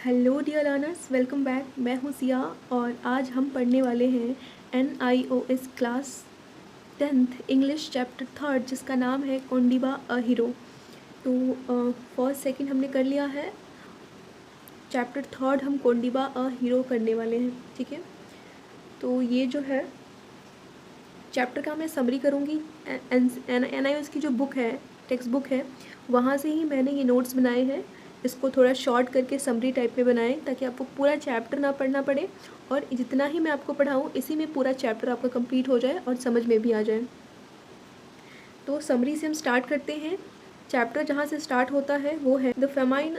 Hello dear learners, welcome back. मैं हूँ सिया और आज हम पढ़ने वाले हैं NIOS class 10th English chapter 3 जिसका नाम है कोंडिबा अ हीरो। तो फर्स्ट सेकंड हमने कर लिया है। चैप्टर 3 हम कोंडिबा अ हीरो करने वाले हैं, ठीक है। तो ये जो है चैप्टर का मैं समरी करूँगी। NIOS की जो बुक है, टेक्स्ट बुक है, वहाँ से ही मैंने ये नोट्स बनाए हैं। इसको थोड़ा शॉर्ट करके समरी टाइप में बनाएं ताकि आपको पूरा चैप्टर ना पढ़ना पड़े और जितना ही मैं आपको पढ़ाऊँ इसी में पूरा चैप्टर आपका कंप्लीट हो जाए और समझ में भी आ जाए। तो समरी से हम स्टार्ट करते हैं। चैप्टर जहाँ से स्टार्ट होता है वो है the famine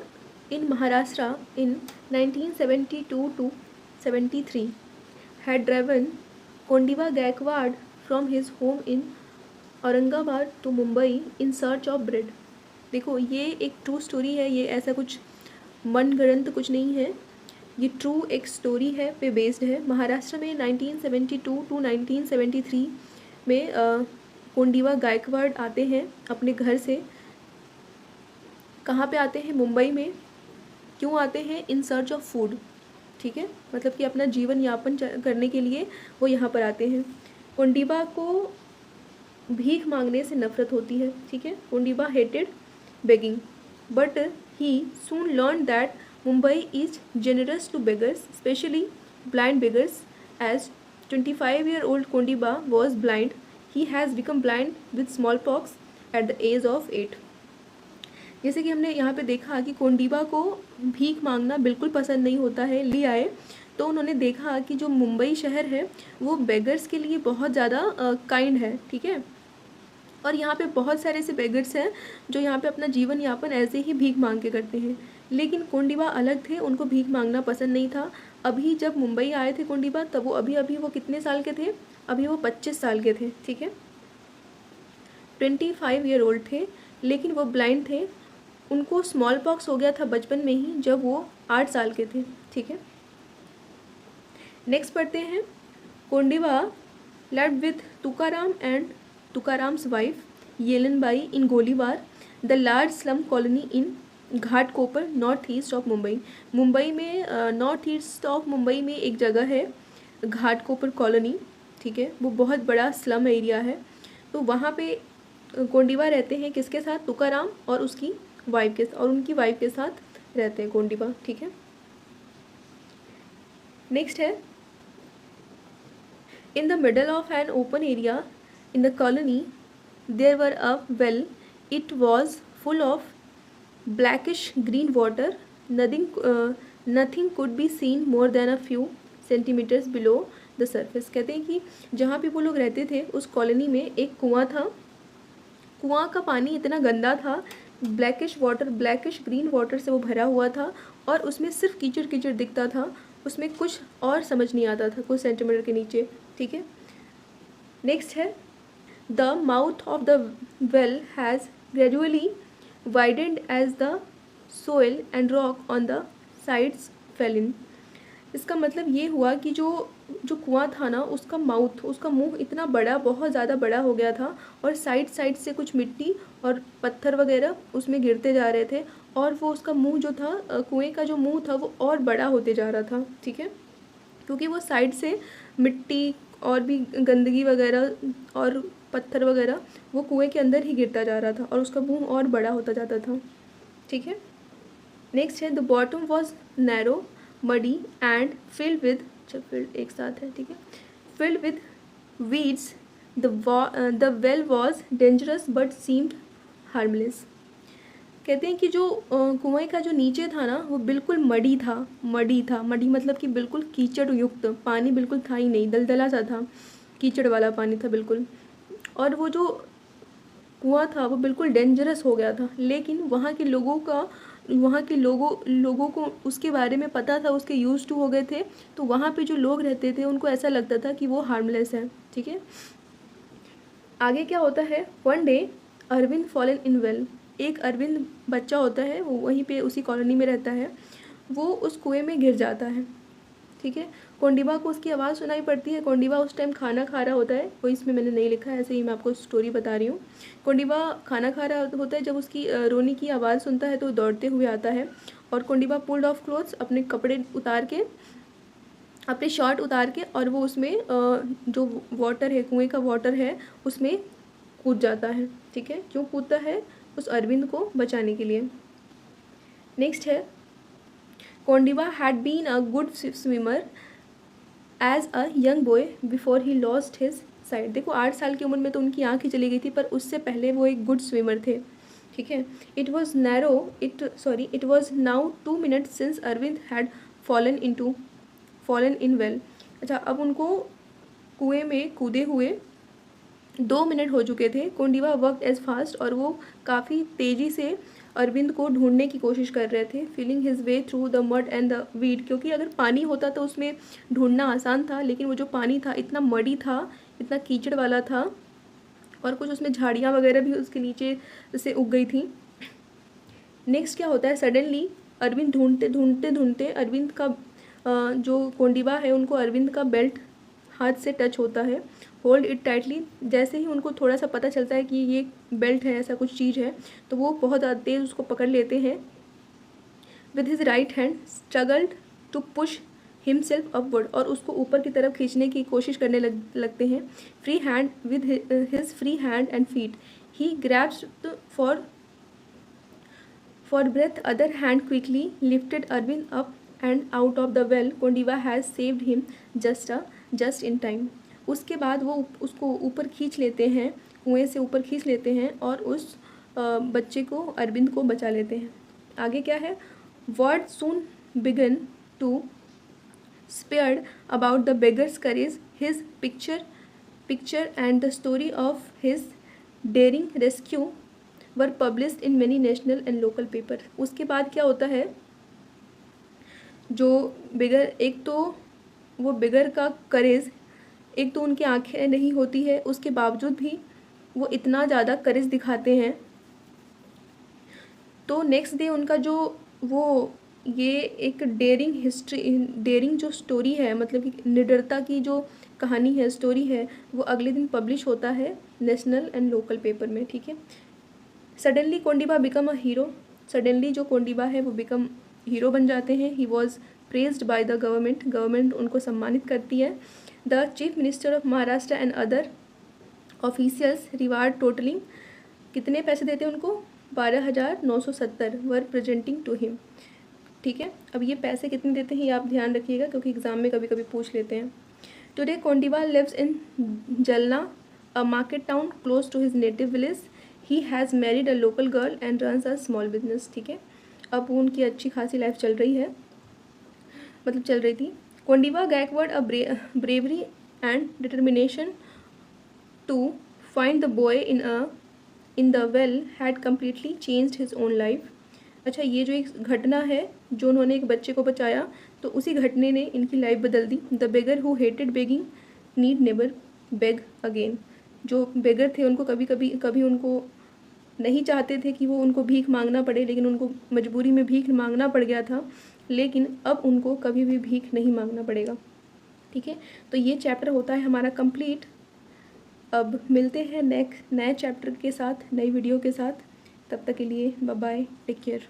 in Maharashtra in 1972 to 73 had driven Kondiva Gaikwad from his home in Aurangabad to Mumbai in search of bread. देखो, ये एक ट्रू स्टोरी है, ये ऐसा कुछ मनगढ़ंत कुछ नहीं है, ये ट्रू एक स्टोरी है पे बेस्ड है। महाराष्ट्र में 1972 टू 1973 में कोंडिवा गायकवाड़ आते हैं अपने घर से। कहाँ पे आते हैं? मुंबई में। क्यों आते हैं? इन सर्च ऑफ फूड, ठीक है, मतलब कि अपना जीवन यापन करने के लिए वो यहाँ पर आते हैं। कोंडिबा को भीख मांगने से नफरत होती है, ठीक है। Kondiba hated begging but he soon learn that Mumbai is generous to beggars, specially blind beggars. As 25-year-old Kondiba was blind, he has become blind with small pox at the age of 8। जैसे कि हमने यहाँ पे देखा कि कोंडिबा को भीख मांगना बिल्कुल पसंद नहीं होता है, ले आए तो उन्होंने देखा कि जो मुंबई शहर है वो बेगर्स के लिए बहुत ज़्यादा काइंड है, ठीक है। और यहाँ पे बहुत सारे ऐसे बेगर्स हैं जो यहाँ पे अपना जीवन यापन ऐसे ही भीख मांग के करते हैं। लेकिन कोंडिबा अलग थे, उनको भीख मांगना पसंद नहीं था। अभी जब मुंबई आए थे कोंडिबा तब वो अभी वो कितने साल के थे? अभी वो 25 साल के थे, ठीक है। 25-year-old थे, लेकिन वो ब्लाइंड थे। उनको स्मॉल पॉक्स हो गया था बचपन में ही जब वो 8 साल के थे, ठीक है। नेक्स्ट पढ़ते हैं। Kondiba lived with Tukaram and Tukaram's wife Yelanbai in Golibar, the large slum colony in Ghatkopar north east of Mumbai. Mumbai में नॉर्थ ईस्ट ऑफ मुंबई में एक जगह है घाटकोपर कॉलोनी, ठीक है। वो बहुत बड़ा स्लम एरिया है। तो वहाँ पे कोंडिबा रहते हैं किसके साथ? तुकाराम और उसकी वाइफ के और उनकी वाइफ के साथ रहते हैं कोंडिबा, ठीक है। नेक्स्ट है In the middle of an open area in the colony, there were a well. It was full of blackish green water. Nothing could be seen more than a few centimeters below the surface. कहते हैं कि जहाँ पे वो लोग रहते थे उस कॉलोनी में एक कुआं था। कुआं का पानी इतना गंदा था, blackish water, blackish green water से वो भरा हुआ था और उसमें सिर्फ कीचड़ कीचड़ दिखता था। उसमें कुछ और समझ नहीं आता था कुछ सेंटीमीटर के नीचे, ठीक है। नेक्स्ट है the mouth of the well has gradually widened as the soil and rock on the sides fell in. इसका मतलब ये हुआ कि जो कुआं था ना, उसका माउथ, उसका मुंह इतना बड़ा, बहुत ज़्यादा बड़ा हो गया था और साइड से कुछ मिट्टी और पत्थर वगैरह उसमें गिरते जा रहे थे और वो उसका मुंह जो था, कुएं का जो मुंह था वो और बड़ा होते जा रहा था, ठीक है। क्योंकि वो साइड से मिट्टी और भी गंदगी वगैरह और पत्थर वगैरह वो कुएं के अंदर ही गिरता जा रहा था और उसका मुंह और बड़ा होता जाता था, ठीक है। नेक्स्ट है the bottom was narrow muddy and filled with, field एक साथ है, ठीक है, filled with weeds. The well was dangerous but seemed harmless. कहते हैं कि जो कुएं का जो नीचे था ना वो बिल्कुल मडी था। मडी मतलब कि बिल्कुल कीचड़ युक्त पानी, बिल्कुल था ही नहीं, दलदला सा था, कीचड़ वाला पानी था बिल्कुल। और वो जो कुआं था वो बिल्कुल डेंजरस हो गया था, लेकिन वहाँ के लोगों को उसके बारे में पता था, उसके यूज टू हो गए थे। तो वहाँ पे जो लोग रहते थे उनको ऐसा लगता था कि वो हार्मलेस है, ठीक है। आगे क्या होता है? One day Arvind fallen in well. एक अरविंद बच्चा होता है, वो वहीं पे उसी कॉलोनी में रहता है, वो उस कुएं में गिर जाता है, ठीक है। कोंडिबा को उसकी आवाज़ सुनाई पड़ती है। कोंडिबा उस टाइम खाना खा रहा होता है, कोई इसमें मैंने नहीं लिखा है, ऐसे ही मैं आपको स्टोरी बता रही हूँ। कोंडिबा खाना खा रहा होता है, जब उसकी रोनी की आवाज़ सुनता है तो दौड़ते हुए आता है और कोंडिबा पुल्ड ऑफ क्लोथ्स, अपने कपड़े उतार के, अपने शर्ट उतार के, और वो उसमें जो वाटर है, कुएँ का वाटर है, उसमें कूद जाता है। ठीक है, क्यों कूदता है? उस अरविंद को बचाने के लिए। नेक्स्ट है, Kondiba had been a good swimmer as a young boy before he lost his sight. देखो 8 साल की उम्र में तो उनकी आँख ही चली गई थी, पर उससे पहले वो एक गुड स्विमर थे। ठीक है। It was now 2 minutes since Arvind had fallen in well. अच्छा, अब उनको कुएं में कूदे हुए 2 मिनट हो चुके थे। कोंडिबा वर्कड एज फास्ट, और वो काफ़ी तेज़ी से अरविंद को ढूंढने की कोशिश कर रहे थे। Feeling his way through the mud and the weed, क्योंकि अगर पानी होता तो उसमें ढूंढना आसान था, लेकिन वो जो पानी था इतना मडी था, इतना कीचड़ वाला था, और कुछ उसमें झाड़ियाँ वगैरह भी उसके नीचे से उग गई थी। नेक्स्ट क्या होता है, सडनली अरविंद ढूंढते अरविंद का जो कोंडिबा है, उनको अरविंद का बेल्ट हाथ से टच होता है। होल्ड इट टाइटली, जैसे ही उनको थोड़ा सा पता चलता है कि ये बेल्ट है, ऐसा कुछ चीज़ है, तो वो बहुत तेज़ उसको पकड़ लेते हैं। With his right hand struggled to push himself upward, और उसको ऊपर की तरफ खींचने की कोशिश करने लगते हैं। Free hand with his free hand and feet he grabbed for breath, other hand quickly lifted Arvind up and out of the well. Kondiba has saved him just in time. उसके बाद वो उसको ऊपर खींच लेते हैं, कुएं से ऊपर खींच लेते हैं, और उस बच्चे को, अरविंद को बचा लेते हैं। आगे क्या है, word soon began to spread about the beggar's courage, his picture and the story of his daring rescue were published in many national and local paper. उसके बाद क्या होता है, जो बिगर, एक तो वो बिगर का करेज, एक तो उनकी आंखें नहीं होती है, उसके बावजूद भी वो इतना ज़्यादा करेज दिखाते हैं। तो नेक्स्ट डे उनका जो वो ये एक डेयरिंग जो स्टोरी है, मतलब कि निडरता की जो कहानी है, स्टोरी है, वो अगले दिन पब्लिश होता है नेशनल एंड लोकल पेपर में। ठीक है। Suddenly Kondiba become a hero, suddenly जो कोंडिबा है वो बिकम हीरो बन जाते हैं। He was praised by the government उनको सम्मानित करती है। The chief minister of Maharashtra and other officials reward totalling, कितने पैसे देते हैं उनको, 12,970 वर प्रेजेंटिंग टू हिम। ठीक है। अब ये पैसे कितने देते हैं ये आप ध्यान रखिएगा, क्योंकि एग्जाम में कभी कभी पूछ लेते हैं। Today Kondiba lives in Jalna, a market town close to his native village. He has married a local girl and runs a small business. ठीक है। अब उनकी अच्छी खासी लाइफ चल रही है, मतलब चल रही थी। Kondiba Gaikwad a bravery and determination to find the boy in the well had completely changed his own life. अच्छा, ये जो एक घटना है, जो उन्होंने एक बच्चे को बचाया, तो उसी घटने ने इनकी लाइफ बदल दी। The beggar who hated begging need never beg again. जो बेगर थे उनको कभी उनको नहीं चाहते थे कि वो उनको भीख मांगना पड़े, लेकिन उनको मजबूरी में भीख मांगना पड़ गया था, लेकिन अब उनको कभी भी भीख नहीं मांगना पड़ेगा। ठीक है। तो ये चैप्टर होता है हमारा कंप्लीट। अब मिलते हैं नए चैप्टर के साथ, नई वीडियो के साथ। तब तक के लिए बाय बाय, टेक केयर।